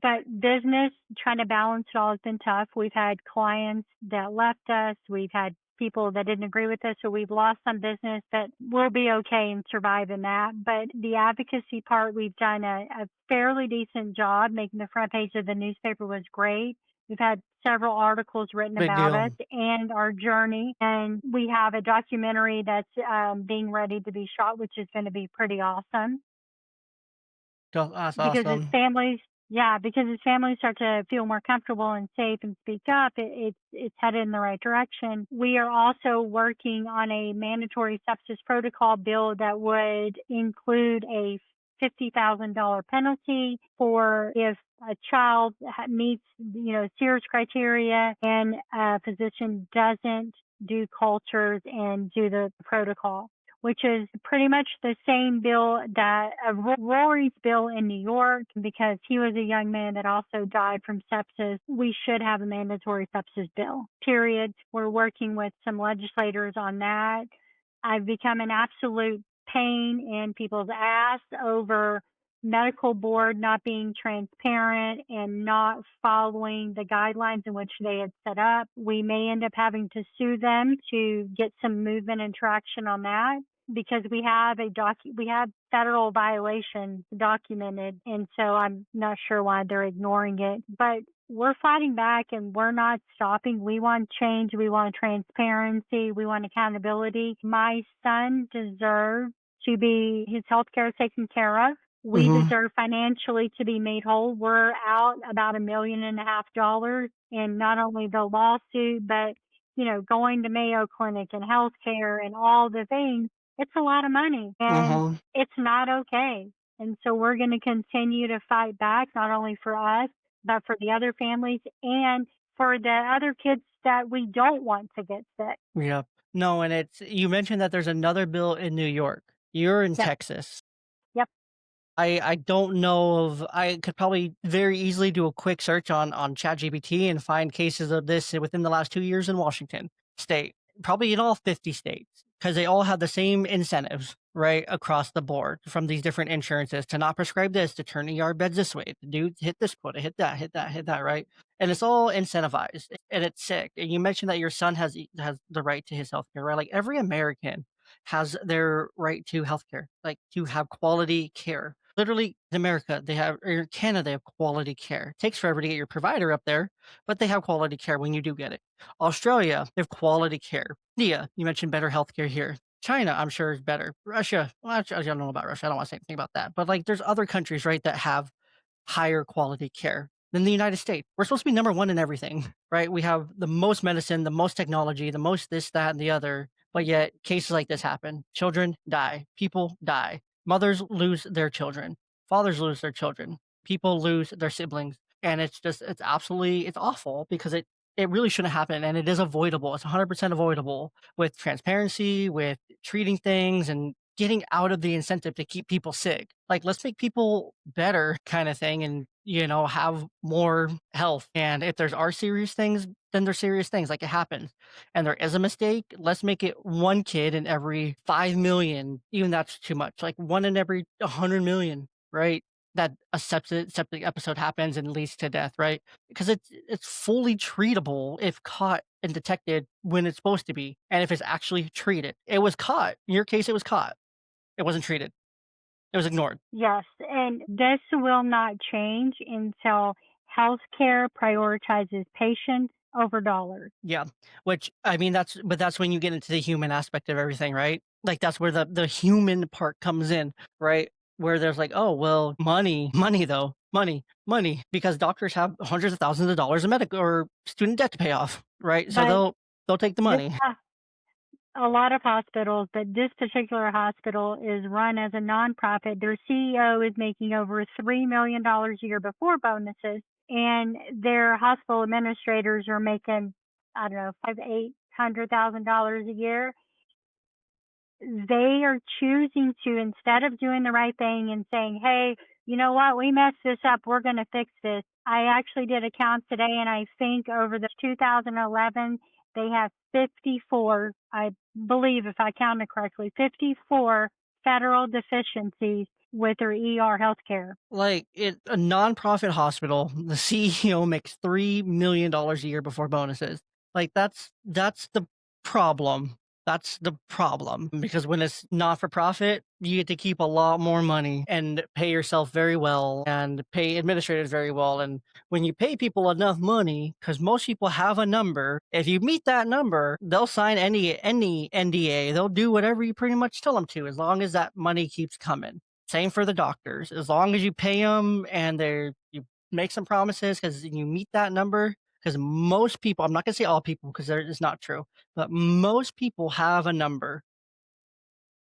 But business, trying to balance it all has been tough. We've had clients that left us. We've had people that didn't agree with us. So we've lost some business, but we'll be okay and survive in that. But the advocacy part, we've done a fairly decent job. Making the front page of the newspaper was great. We've had several articles written big about deal. us and our journey. And we have a documentary that's being ready to be shot, which is going to be pretty awesome That's because his awesome. families yeah, because his families start to feel more comfortable and safe and speak up, it's headed in the right direction. We are also working on a mandatory sepsis protocol bill that would include a $50,000 penalty for if a child meets, serious criteria and a physician doesn't do cultures and do the protocol, which is pretty much the same bill that Rory's bill in New York, because he was a young man that also died from sepsis. We should have a mandatory sepsis bill, period. We're working with some legislators on that. I've become an absolute pain in people's ass over medical board not being transparent and not following the guidelines in which they had set up. We may end up having to sue them to get some movement and traction on that because we have federal violations documented, and so I'm not sure why they're ignoring it. But we're fighting back and we're not stopping. We want change, we want transparency, we want accountability. My son deserves to be his health care taken care of. We Mhm, deserve financially to be made whole. We're out about $1.5 million in not only the lawsuit, but going to Mayo Clinic and healthcare and all the things. It's a lot of money and mhm. it's not okay. And so we're going to continue to fight back, not only for us, but for the other families and for the other kids that we don't want to get sick. Yep. No, and it's you mentioned that there's another bill in New York. You're in Yep. Texas. Yep. I don't know of I could probably very easily do a quick search on ChatGPT and find cases of this within the last 2 years in Washington State, probably in all 50 states, because they all have the same incentives, right, across the board from these different insurances to not prescribe this, to turn ER beds this way, to do hit this quota, hit that, right? And it's all incentivized, and it's sick. And you mentioned that your son has the right to his healthcare, right? Like, every American has their right to healthcare, like, to have quality care. Literally, in America, they have or in Canada, they have quality care. It takes forever to get your provider up there, but they have quality care when you do get it. Australia, they have quality care. India, you mentioned better healthcare here. China, I'm sure is better. Russia, well, actually, I don't know about Russia. I don't want to say anything about that. But like, there's other countries, right, that have higher quality care than the United States. We're supposed to be number one in everything, right? We have the most medicine, the most technology, the most this, that, and the other. But yet, cases like this happen. Children die. People die. Mothers lose their children. Fathers lose their children. People lose their siblings. And it's awful because it really shouldn't happen. And it is avoidable. It's 100% avoidable with transparency, with treating things and getting out of the incentive to keep people sick. Like, let's make people better kind of thing and, have more health. And if there's are serious things, then there's serious things, like, it happens. And there is a mistake, let's make it one kid in every 5 million. Even that's too much. Like one in every 100 million, right? That a septic episode happens and leads to death, right? Because it's fully treatable if caught and detected when it's supposed to be, and if it's actually treated. It was caught. In your case, it was caught. It wasn't treated. It was ignored. Yes, and this will not change until healthcare prioritizes patients over dollars. Yeah, which I mean, that's when you get into the human aspect of everything, right? Like, that's where the human part comes in, right? Where there's like, "Oh, well, money though, money," because doctors have hundreds of thousands of dollars in medical or student debt to pay off, right? So But they'll take the this money. a lot of hospitals, but this particular hospital is run as a nonprofit. Their CEO is making over $3 million a year before bonuses, and their hospital administrators are making, I don't know, five, $800,000 a year. They are choosing to, instead of doing the right thing and saying, "Hey, you know what? We messed this up. We're going to fix this." I actually did a count today, and I think over the 2011, they have 54, I believe, if I counted correctly, 54 federal deficiencies with their ER healthcare. Like, a nonprofit hospital, the CEO makes $3 million a year before bonuses. Like, that's the problem. That's the problem, because when it's not for profit, you get to keep a lot more money and pay yourself very well and pay administrators very well. And when you pay people enough money, because most people have a number, if you meet that number, they'll sign any NDA. They'll do whatever you pretty much tell them to, as long as that money keeps coming. Same for the doctors. As long as you pay them and you make some promises, because you meet that number. Because most people, I'm not going to say all people, because it's not true, but most people have a number.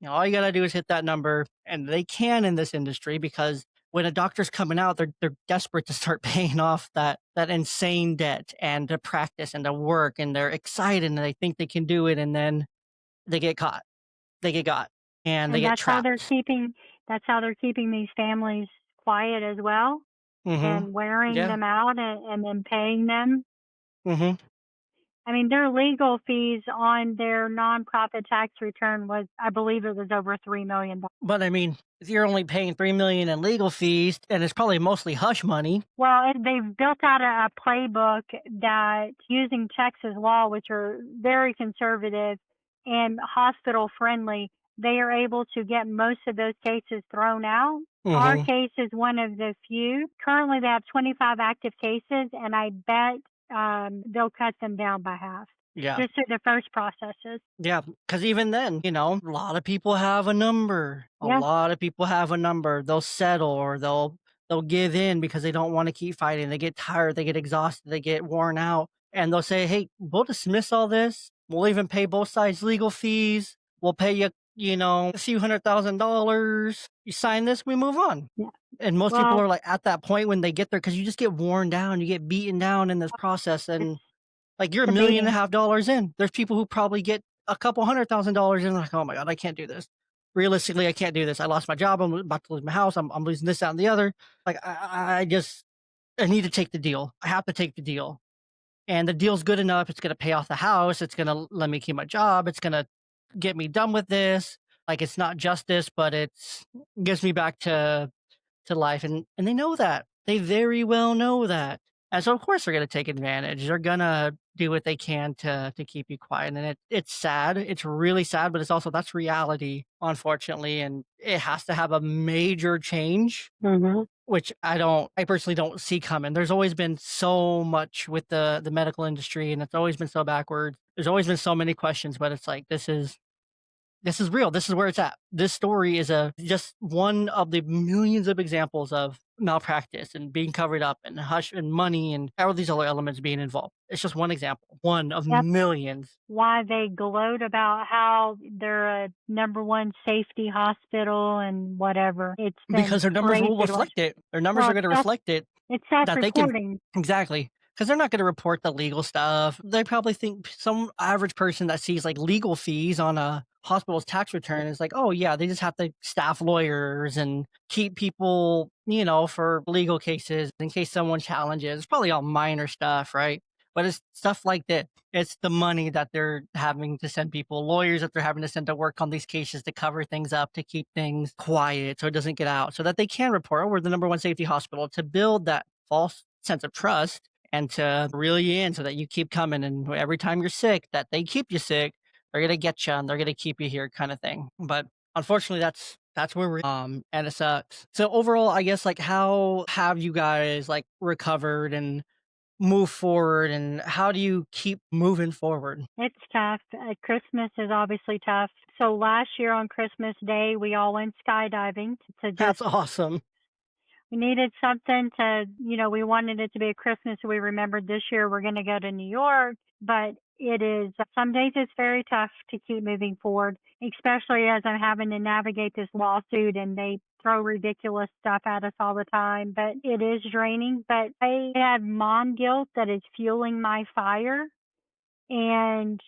All you got to do is hit that number, and they can in this industry, because when a doctor's coming out, they're desperate to start paying off that insane debt and to practice and to work, and they're excited and they think they can do it, and then they get caught, they get got, and they And get trapped. that's how they're keeping these families quiet as well Hmm. and wearing Yeah. them out and then paying them. Hmm. I mean, their legal fees on their nonprofit tax return was, I believe it was over $3 million. But I mean, if you're only paying 3 million in legal fees, and it's probably mostly hush money. Well, they've built out a playbook that using Texas law, which are very conservative and hospital friendly, they are able to get most of those cases thrown out. Our Hmm. case is one of the few. Currently, they have 25 active cases, and I bet they'll cut them down by half Yeah. just through the first processes. Yeah. Because even then, a lot of people have a number. A Yeah, lot of people have a number. They'll settle, or they'll give in because they don't want to keep fighting. They get tired, they get exhausted, they get worn out. And they'll say, "Hey, we'll dismiss all this. We'll even pay both sides legal fees. We'll pay you, a few $100,000. You sign this, we move on." yeah. And most people Well, are like at that point when they get there, because you just get worn down, you get beaten down in this process, it's and like, you're a the million and a beating. half dollars in. There's people who probably get a couple $100,000 in, like, "Oh my god, I can't do this. Realistically, I can't do this. I lost my job. I'm about to lose my house. I'm losing this, that, and the other. Like, I need to take the deal. I have to take the deal. And the deal's good enough. It's gonna pay off the house. It's gonna let me keep my job. It's gonna get me done with this. Like, it's not justice, but it's gives me back to life." And they know that. They very well know that. And so of course they're gonna take advantage. They're gonna do what they can to keep you quiet. And it's sad. It's really sad, but it's also that's reality, unfortunately. And it has to have a major change, Hmm. which I personally don't see coming. There's always been so much with the medical industry, and it's always been so backwards. There's always been so many questions, but it's like this is real. This is where it's at. This story is just one of the millions of examples of malpractice and being covered up and hush and money and all these other elements being involved. It's just one example, one of That's millions, why they gloat about how they're a number one safety hospital and whatever. It's been because their numbers will crazy to watch. reflect it. Their numbers Well, are going to reflect it, it's that they can self-reporting. exactly. because they're not going to report the legal stuff. They probably think some average person that sees like legal fees on a hospital's tax return is like, oh, yeah, they just have to staff lawyers and keep people, for legal cases in case someone challenges. It's probably all minor stuff, right? But it's stuff like this. It's the money that they're having to send people, lawyers that they're having to send to work on these cases to cover things up, to keep things quiet so it doesn't get out, so that they can report, oh, we're the number one safety hospital, to build that false sense of trust and to reel you in so that you keep coming. And every time you're sick, that they keep you sick, they're gonna get you and they're gonna keep you here, kind of thing. But unfortunately, that's where we're and it sucks. So overall, I guess like how have you guys like recovered and move forward, and how do you keep moving forward? It's tough. Christmas is obviously tough. So last year on Christmas Day, we all went skydiving to just That's awesome. we needed something to, we wanted it to be a Christmas. So we remembered this year we're going to go to New York, but it is some days it's very tough to keep moving forward, especially as I'm having to navigate this lawsuit and they throw ridiculous stuff at us all the time. But it is draining. But I have mom guilt that is fueling my fire. And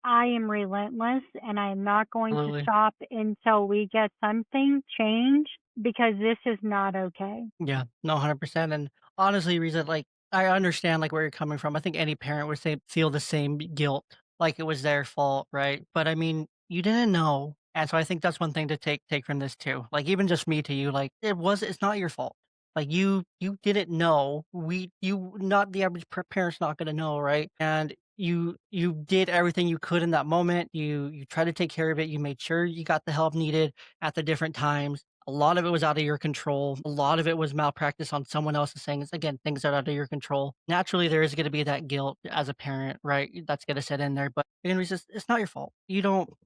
I am relentless and I am not going to Absolutely. stop until we get something changed because this is not okay. Yeah, no, 100%. And honestly, Risa, like, I understand like where you're coming from. I think any parent would say feel the same guilt, like it was their fault, right? But I mean, you didn't know. And so I think that's one thing to take from this too. Like even just me to you, like it's not your fault. Like you didn't know. You not the average parent's not gonna know, right? And you did everything you could in that moment. You tried to take care of it. You made sure you got the help needed at the different times. A lot of it was out of your control. A lot of it was malpractice on someone else's things. Again, things that are out of your control. Naturally, there is going to be that guilt as a parent, right? That's going to set in there. But again, it's not your fault. You don't have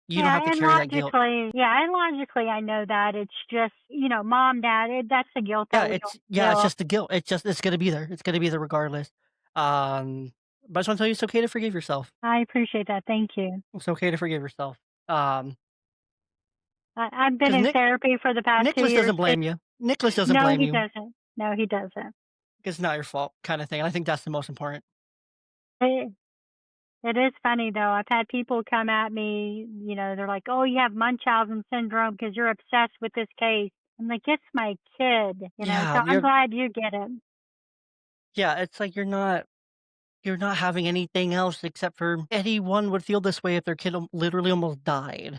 Yeah, to carry that guilt. and logically, I know that it's just, mom, dad, that's the guilt that we all Yeah, it's feel. just the guilt. It's going to be there. It's going to be there regardless. But I just want to tell you, it's okay to forgive yourself. I appreciate that. Thank you. It's okay to forgive yourself. Um, I've been because in therapy for the past two Nicholas years doesn't too. blame you. Nicholas doesn't No, blame he you. doesn't. No, he doesn't. It's not your fault, kind of thing. And I think that's the most important. It, it is funny though. I've had people come at me, they're like, "Oh, you have Munchausen syndrome because you're obsessed with this case." I'm like, "It's my kid," Yeah, so I'm glad you get it. it's like you're not having anything else except for anyone would feel this way if their kid literally almost died.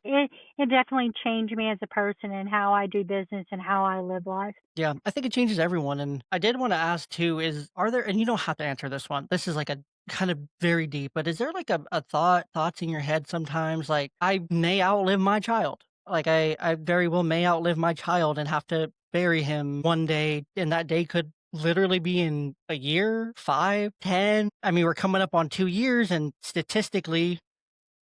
It definitely changed me as a person and how I do business and how I live life. Yeah, I think it changes everyone. And I did want to ask too, are there, and you don't have to answer this one. This is like a kind of very deep, but is there like a thoughts in your head sometimes like I may outlive my child? Like I very well may outlive my child and have to bury him one day, and that day could literally be in a year, 5, 10. I mean, we're coming up on 2 years, and statistically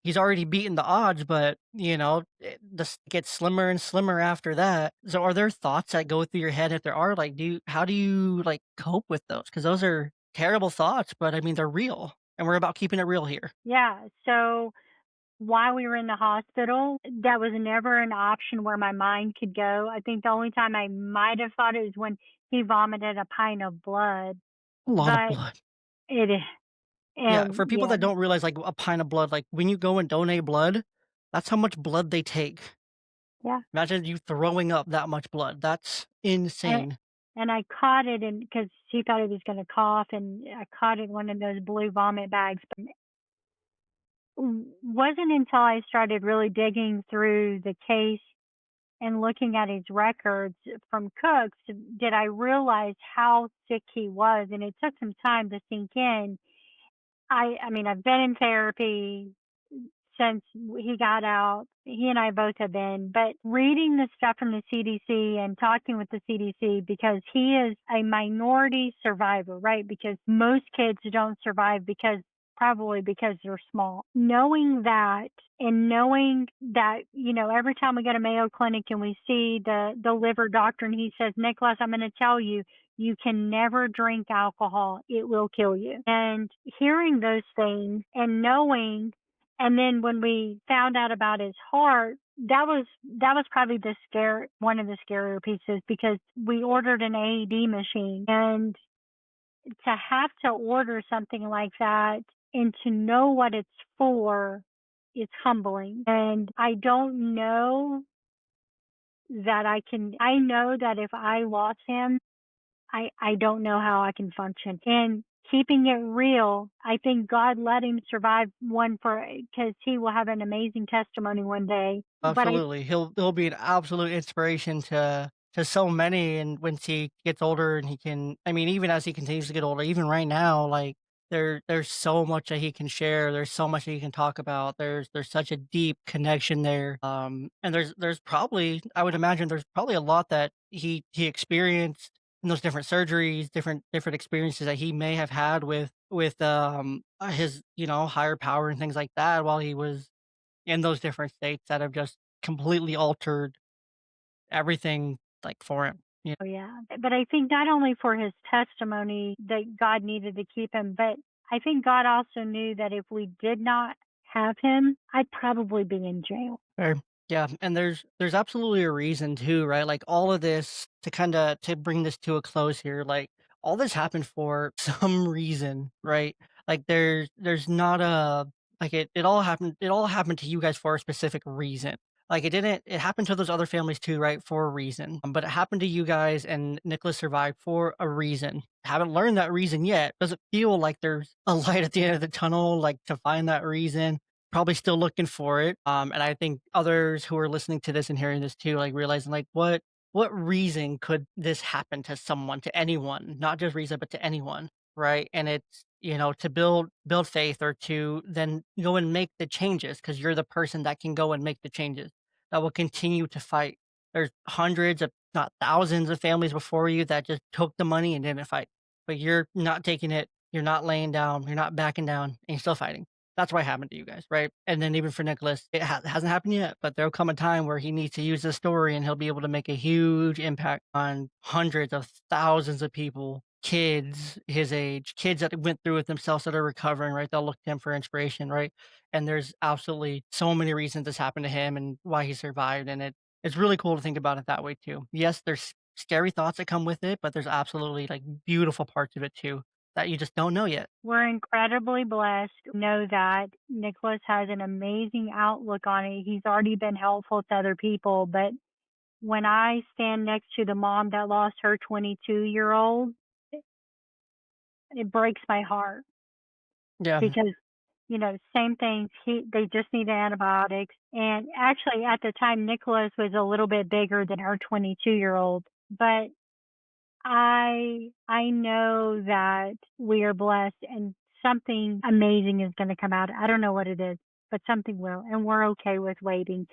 he's already beaten the odds, but, this gets slimmer and slimmer after that. So are there thoughts that go through your head? If there are, like, how do you, like, cope with those? Because those are terrible thoughts, but, I mean, they're real, and we're about keeping it real here. Yeah. So while we were in the hospital, that was never an option where my mind could go. I think the only time I might have thought it was when he vomited a pint of blood, A lot of but blood. it, Yeah, for and people yeah, that don't realize, like, a pint of blood, like, when you go and donate blood, that's how much blood they take. yeah. Imagine you throwing up that much blood. That's And, insane. and I caught it because he thought he was going to cough, and I caught it in one of those blue vomit bags. But wasn't until I started really digging through the case and looking at his records from Cooks did I realize how sick he was, and it took some time to sink in. I mean, I've been in therapy since he got out. He and I both have been, but reading the stuff from the CDC and talking with the CDC because he is a minority survivor, right? Because most kids don't survive because probably because they're small. Knowing that and knowing that, every time we go to Mayo Clinic and we see the liver doctor and he says, Nicholas, I'm going to tell you, you can never drink alcohol. It will kill you. And hearing those things and knowing, and then when we found out about his heart, that was probably one of the scarier pieces because we ordered an AED machine and to have to order something like that and to know what it's for is humbling. And I don't know that I know that if I lost him, I don't know how I can function. And keeping it real, I think God let him survive one for because he will have an amazing testimony one day. But I Absolutely. He'll be an absolute inspiration to so many, and once he gets older and he can, I mean, even as he continues to get older, even right now, like there's so much that he can share. There's so much that he can talk about. There's such a deep connection there. And there's probably, I would imagine there's probably a lot that he experienced in those different surgeries, different experiences that he may have had with his, higher power and things like that while he was in those different states that have just completely altered everything, like, for him. Yeah. oh yeah, but I think not only for his testimony that God needed to keep him, but I think God also knew that if we did not have him, I'd probably be in jail. Fair. Yeah, and there's absolutely a reason too, right? Like, all of this to bring this to a close here, like, all this happened for some reason, right? Like, there's not a like, it all happened to you guys for a specific reason. Like, it happened to those other families too, right, for a reason, but it happened to you guys, and Nicholas survived for a reason. Haven't learned that reason yet. Doesn't feel like there's a light at the end of the tunnel, like, to find that reason. Probably still looking for it. And I think others who are listening to this and hearing this too, like, realizing, like, what reason could this happen to someone, to anyone, not just Risa, but to anyone, right? And it's, to build faith, or to then go and make the changes, because you're the person that can go and make the changes that will continue to fight. There's hundreds of, not thousands of families before you that just took the money and didn't fight. But you're not taking it, you're not laying down, you're not backing down, and you're still fighting. That's what happened to you guys, right? And then even for Nicholas, it hasn't happened yet, but there'll come a time where he needs to use this story and he'll be able to make a huge impact on hundreds of thousands of people, kids his age, kids that went through it themselves that are recovering, right? They'll look to him for inspiration, right? And there's absolutely so many reasons this happened to him and why he survived. And it's really cool to think about it that way too. Yes, there's scary thoughts that come with it, but there's absolutely, like, beautiful parts of it too that you just don't know yet. We're incredibly blessed. Know that Nicholas has an amazing outlook on it. He's already been helpful to other people, but when I stand next to the mom that lost her 22-year-old, it breaks my heart Yeah. because, same thing. They just need antibiotics. And actually, at the time, Nicholas was a little bit bigger than her 22-year-old. But I know that we are blessed and something amazing is going to come out. I don't know what it is, but something will, and we're okay with waiting.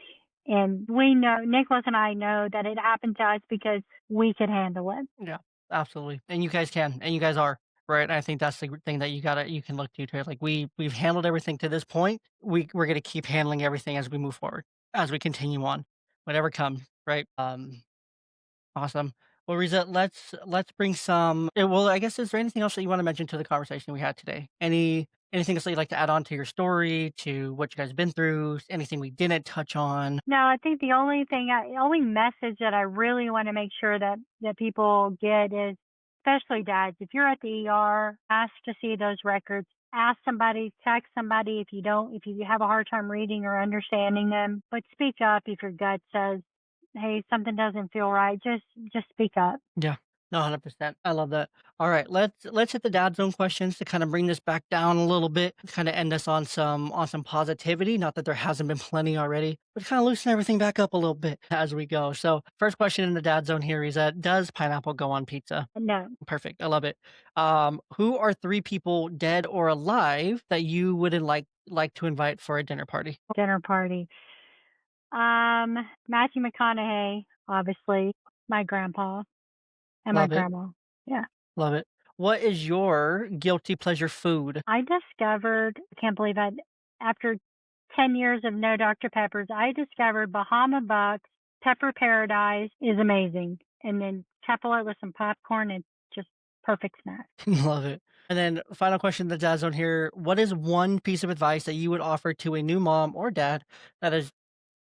And we know, Nicholas and I know that it happened to us because we could handle it. Yeah, absolutely, and you guys can, and you guys are, right? And I think that's the thing that you can look to, like, we've handled everything to this point. We're gonna keep handling everything as we move forward, as we continue on, whatever comes, right? Awesome. Well, Riza, let's bring some. Well, I guess, is there anything else that you want to mention to the conversation we had today? Anything else that you'd like to add on to your story, to what you guys have been through? Anything we didn't touch on? No, I think the only message that I really want to make sure that people get is, especially dads, if you're at the ER, ask to see those records. Ask somebody, text somebody if you have a hard time reading or understanding them. But speak up if your gut says, "Hey, something doesn't feel right." Just speak up. Yeah. No, 100%. I love that. All right, let's hit the dad zone questions to kind of bring this back down a little bit, kind of end us on some positivity. Not that there hasn't been plenty already, but kind of loosen everything back up a little bit as we go. So, first question in the dad zone here is that, does pineapple go on pizza? No, Perfect. I love it. Who are three people, dead or alive, that you wouldn't like to invite for a dinner party? dinner party. Matthew McConaughey, obviously, my grandpa and my Love it. grandma. Yeah. Love it. What is your guilty pleasure food? I discovered, I can't believe it, after 10 years of no Dr. Peppers, I discovered Bahama Bucks Pepper Paradise is amazing. And then couple it with some popcorn and just perfect snack. Love it. And then final question, the dad zone here. What is one piece of advice that you would offer to a new mom or dad that is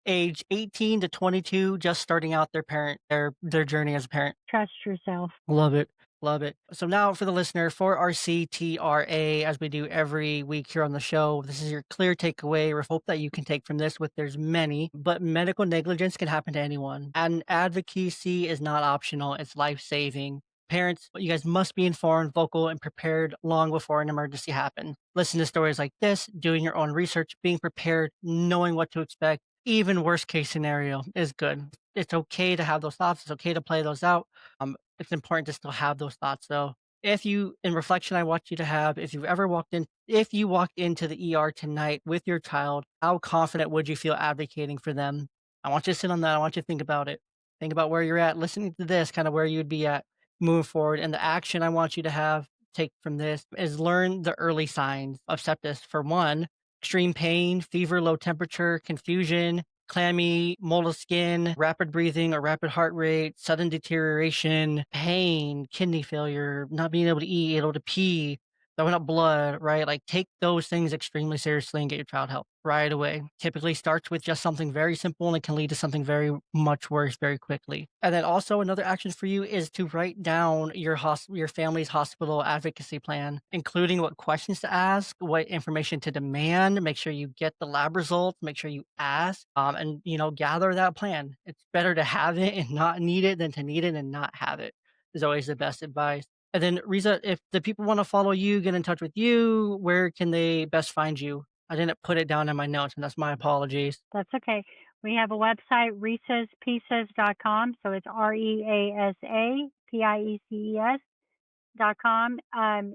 age 18 to 22, just starting out their journey as a parent? Trust yourself. Love it. Love it. So now for the listener, for our CTRA, as we do every week here on the show, this is your clear takeaway or hope that you can take from this, with there's many, but medical negligence can happen to anyone. And advocacy is not optional, it's life-saving. Parents, you guys must be informed, vocal, and prepared long before an emergency happens. Listen to stories like this, doing your own research, being prepared, knowing what to expect. Even worst case scenario is good. It's okay to have those thoughts. It's okay to play those out. It's important to still have those thoughts though. If you, in reflection, I want you to have, if you walked into the ER tonight with your child, how confident would you feel advocating for them? I want you to sit on that. I want you to think about it. Think about where you're at, listening to this, kind of where you'd be at moving forward. And the action I want you to have take from this is learn the early signs of sepsis. For one, extreme pain, fever, low temperature, confusion, clammy, molded skin, rapid breathing or rapid heart rate, sudden deterioration, pain, kidney failure, not being able to eat, able to pee, throwing up blood, right? Like take those things extremely seriously and get your child help right away. Typically starts with just something very simple and it can lead to something very much worse very quickly. And then also another action for you is to write down your family's hospital advocacy plan, including what questions to ask, what information to demand. Make sure you get the lab results. Make sure you ask, and gather that plan. It's better to have it and not need it than to need it and not have it. Is always the best advice. And then Risa, if the people want to follow you, get in touch with you, where can they best find you? I didn't put it down in my notes, and that's my apologies. That's okay. We have a website, reasaspieces.com. So it's REASAPIECES.com.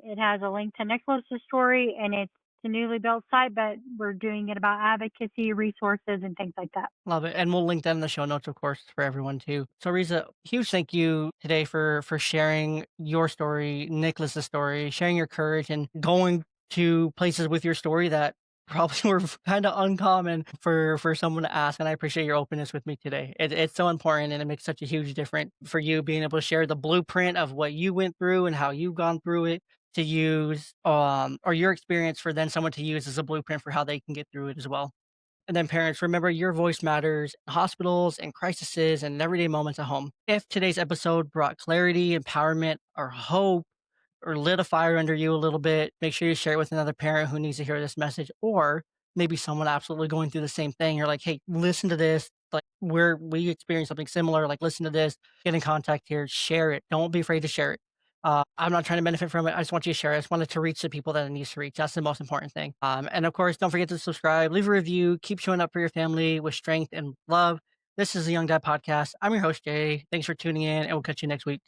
It has a link to Nicholas's story, and it's a newly built site, but we're doing it about advocacy, resources, and things like that. Love it, and we'll link that in the show notes, of course, for everyone too. So, Risa, huge thank you today for sharing your story, Nicholas's story, sharing your courage, and going to places with your story that probably were kind of uncommon for someone to ask. And I appreciate your openness with me today. It's so important, and it makes such a huge difference for you being able to share the blueprint of what you went through and how you've gone through it to use, or your experience for then someone to use as a blueprint for how they can get through it as well. And then parents, remember your voice matters in hospitals and crises and everyday moments at home. If today's episode brought clarity, empowerment, or hope, or lit a fire under you a little bit, make sure you share it with another parent who needs to hear this message, or maybe someone absolutely going through the same thing. You're like, hey, listen to this. Like we experienced something similar. Like, listen to this. Get in contact here. Share it. Don't be afraid to share it. I'm not trying to benefit from it. I just want you to share it. I just wanted to reach the people that it needs to reach. That's the most important thing. And of course, don't forget to subscribe, leave a review, keep showing up for your family with strength and love. This is the Young Dad Podcast. I'm your host, Jay. Thanks for tuning in, and we'll catch you next week.